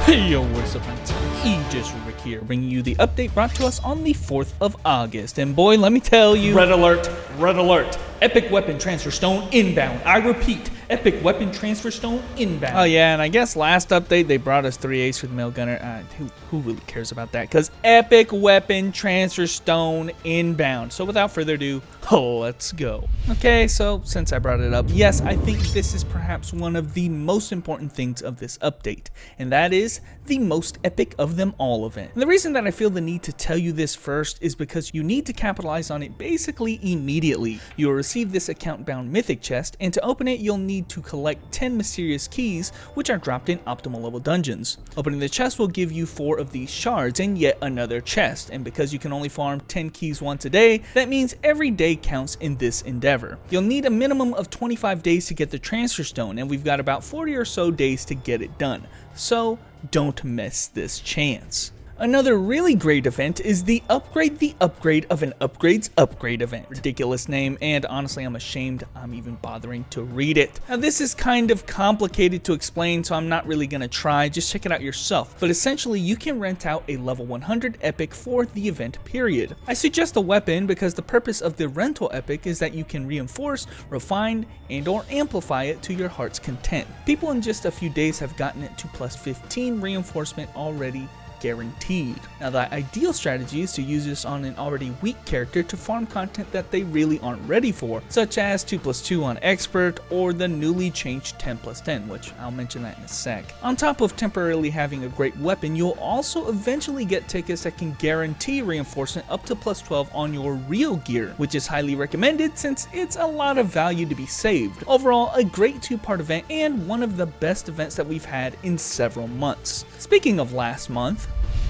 Hey yo, what's up, it's Aegis Rick here, bringing you the update brought to us on the 4th of August, and boy, let me tell you, red alert, epic weapon transfer stone inbound. I repeat, epic weapon transfer stone inbound. Oh yeah, and I guess last update they brought us 3 A's for the M.GUNNER. Who really cares about that? Because epic weapon transfer stone inbound. So without further ado, let's go. Okay, so since I brought it up, yes, I think this is perhaps one of the most important things of this update, and that is the most epic of them all event. And the reason that I feel the need to tell you this first is because you need to capitalize on it basically immediately. You will receive this account bound mythic chest, and to open it you'll need to collect 10 mysterious keys which are dropped in optimal level dungeons. Opening the chest will give you 4 of these shards and yet another chest, and because you can only farm 10 keys once a day, that means every day counts in this endeavor. You'll need a minimum of 25 days to get the transfer stone, and we've got about 40 or so days to get it done, so don't miss this chance. Another really great event is the upgrade of an upgrade's upgrade event. Ridiculous name, and honestly I'm ashamed I'm even bothering to read it. Now this is kind of complicated to explain, so I'm not really gonna try, just check it out yourself. But essentially you can rent out a level 100 epic for the event period. I suggest a weapon because the purpose of the rental epic is that you can reinforce, refine, and or amplify it to your heart's content. People in just a few days have gotten it to plus 15 reinforcement already guaranteed. Now the ideal strategy is to use this on an already weak character to farm content that they really aren't ready for, such as 2+2 on expert or the newly changed 10+10, which I'll mention that in a sec. On top of temporarily having a great weapon, you'll also eventually get tickets that can guarantee reinforcement up to plus 12 on your real gear, which is highly recommended since it's a lot of value to be saved. Overall, a great 2-part event and one of the best events that we've had in several months. Speaking of last month,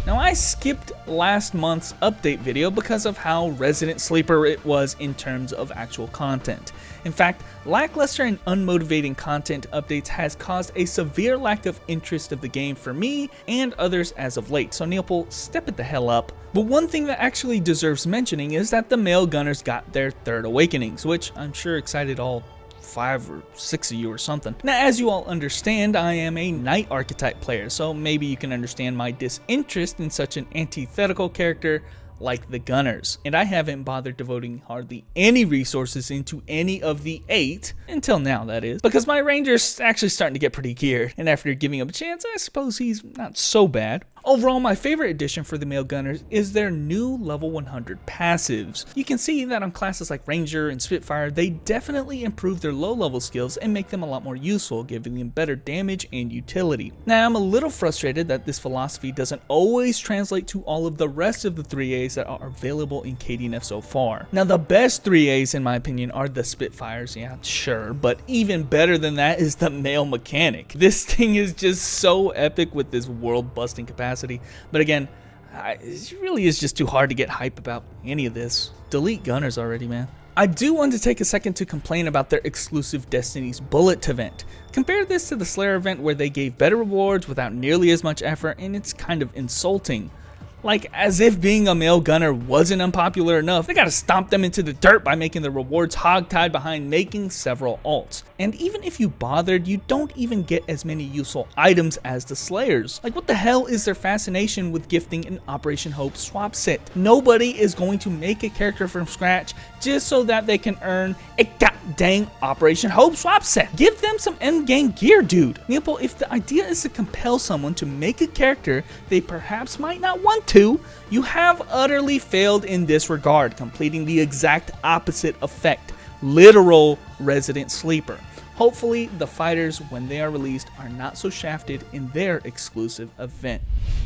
now I skipped last month's update video because of how resident sleeper it was in terms of actual content. In fact, lackluster and unmotivating content updates has caused a severe lack of interest of the game for me and others as of late, so Neopol, step it the hell up. But one thing that actually deserves mentioning is that the M.GUNNERs got their 3rd awakenings, which I'm sure excited all 5 or 6 of you or something. Now as you all understand, I am a knight archetype player, so maybe you can understand my disinterest in such an antithetical character like the Gunners, and I haven't bothered devoting hardly any resources into any of the 8, until now that is, because my ranger's actually starting to get pretty geared, and after giving him a chance, I suppose he's not so bad. Overall, my favorite addition for the M.GUNNERs is their new level 100 passives. You can see that on classes like Ranger and Spitfire, they definitely improve their low level skills and make them a lot more useful, giving them better damage and utility. Now I'm a little frustrated that this philosophy doesn't always translate to all of the rest of the 3As that are available in KDNF so far. Now the best 3As in my opinion are the Spitfires, yeah sure, but even better than that is the male mechanic. This thing is just so epic with this world busting capacity. But again, it really is just too hard to get hype about any of this. Delete Gunners already, man. I do want to take a second to complain about their exclusive Destiny's Bullet event. Compare this to the Slayer event where they gave better rewards without nearly as much effort, and it's kind of insulting. Like, as if being a M.GUNNER wasn't unpopular enough, they gotta stomp them into the dirt by making the rewards hogtied behind making several alts. And even if you bothered, you don't even get as many useful items as the Slayers. Like, what the hell is their fascination with gifting an Operation Hope swap set? Nobody is going to make a character from scratch just so that they can earn a goddamn Operation Hope swap set. Give them some endgame gear, dude. Neopol, if the idea is to compel someone to make a character they perhaps might not want to, you have utterly failed in this regard, completing the exact opposite effect. Literal resident sleeper. Hopefully, the fighters, when they are released, are not so shafted in their exclusive event.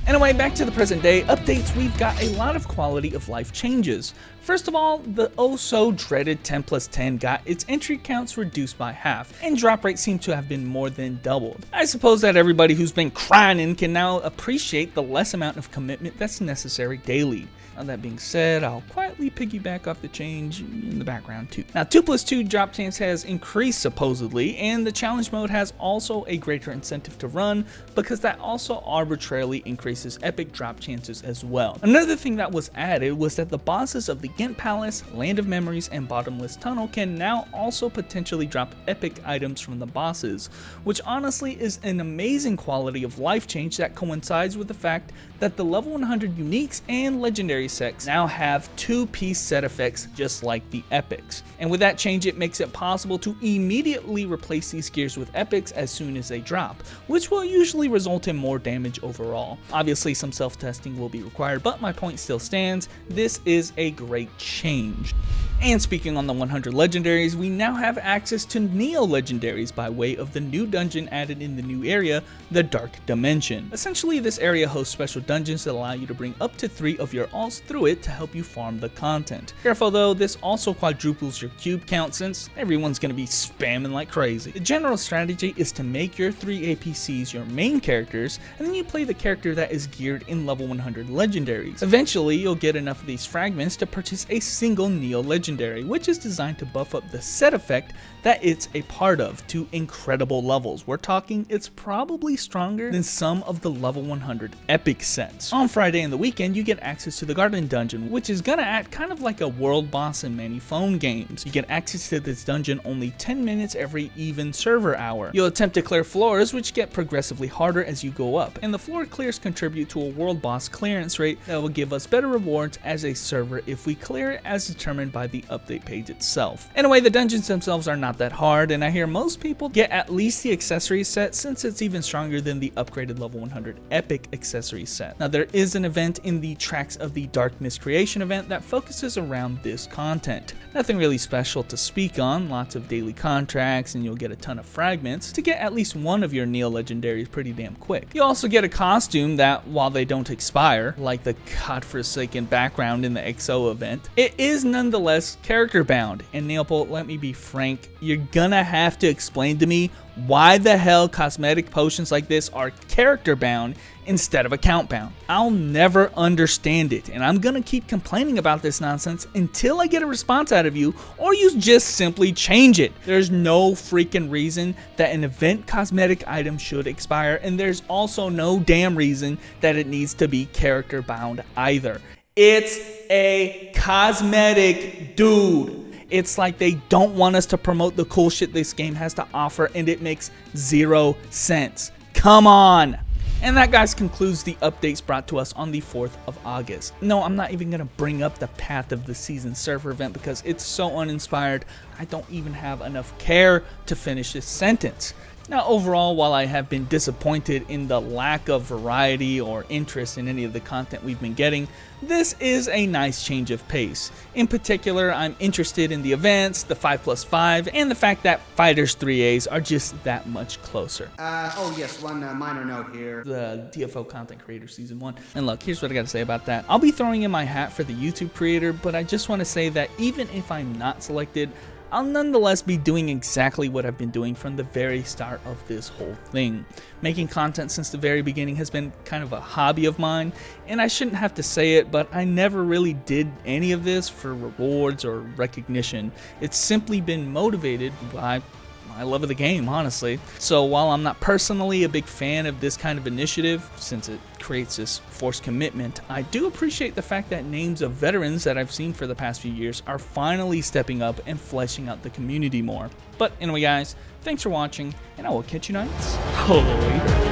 Anyway, back to the present day updates, we've got a lot of quality of life changes. First of all, the oh so dreaded 10+10 got its entry counts reduced by half, and drop rates seem to have been more than doubled. I suppose that everybody who's been crying can now appreciate the less amount of commitment that's necessary daily. Now that being said, I'll quietly piggyback off the change in the background too. Now 2+2 drop chance has increased supposedly, and the challenge mode has also a greater incentive to run because that also arbitrarily increases epic drop chances as well. Another thing that was added was that the bosses of the Ghent Palace, Land of Memories, and Bottomless Tunnel can now also potentially drop epic items from the bosses, which honestly is an amazing quality of life change that coincides with the fact that the level 100 uniques and legendary sets now have 2-piece set effects just like the epics. And with that change, it makes it possible to immediately replace these gears with epics as soon as they drop, which will usually result in more damage overall. Obviously some self-testing will be required, but my point still stands, this is a great change. And speaking on the 100 legendaries, we now have access to Neo legendaries by way of the new dungeon added in the new area, the Dark Dimension. Essentially, this area hosts special dungeons that allow you to bring up to 3 of your alts through it to help you farm the content. Careful though, this also quadruples your cube count since everyone's gonna be spamming like crazy. The general strategy is to make your 3 APCs your main characters, and then you play the character that is geared in level 100 legendaries. Eventually, you'll get enough of these fragments to purchase a single Neo legendary, which is designed to buff up the set effect that it's a part of to incredible levels. We're talking it's probably stronger than some of the level 100 epic sets. On Friday and the weekend, you get access to the Garden Dungeon, which is gonna act kind of like a world boss in many phone games. You get access to this dungeon only 10 minutes every even server hour. You'll attempt to clear floors, which get progressively harder as you go up, and the floor clears contribute to a world boss clearance rate that will give us better rewards as a server if we clear it as determined by the update page itself. Anyway, the dungeons themselves are not that hard, and I hear most people get at least the accessory set since it's even stronger than the upgraded level 100 epic accessory set. Now there is an event in the Tracks of the Darkness creation event that focuses around this content. Nothing really special to speak on, lots of daily contracts and you'll get a ton of fragments to get at least one of your Neo legendaries pretty damn quick. You also get a costume that, while they don't expire, like the godforsaken background in the XO event, it is nonetheless character bound. And Neopol, let me be frank, you're gonna have to explain to me why the hell cosmetic potions like this are character bound instead of account bound. I'll never understand it, and I'm gonna keep complaining about this nonsense until I get a response out of you, or you just simply change it. There's no freaking reason that an event cosmetic item should expire, and there's also no damn reason that it needs to be character bound either. It's a cosmetic, dude. It's like they don't want us to promote the cool shit this game has to offer, and it makes 0 sense. Come on. And that, guys, concludes the updates brought to us on the 4th of August. No, I'm not even going to bring up the Path of the Season server event because it's so uninspired, I don't even have enough care to finish this sentence. Now, overall, while I have been disappointed in the lack of variety or interest in any of the content we've been getting, this is a nice change of pace. In particular, I'm interested in the events, the 5+5, and the fact that Fighters 3As are just that much closer. Oh yes, one minor note here. The DFO Content Creator Season 1. And look, here's what I gotta say about that. I'll be throwing in my hat for the YouTube creator, but I just want to say that even if I'm not selected, I'll nonetheless be doing exactly what I've been doing from the very start of this whole thing. Making content since the very beginning has been kind of a hobby of mine, and I shouldn't have to say it, but I never really did any of this for rewards or recognition. It's simply been motivated by my love of the game, honestly. So while I'm not personally a big fan of this kind of initiative, since it creates this forced commitment, I do appreciate the fact that names of veterans that I've seen for the past few years are finally stepping up and fleshing out the community more. But anyway, guys, thanks for watching, and I will catch you guys later.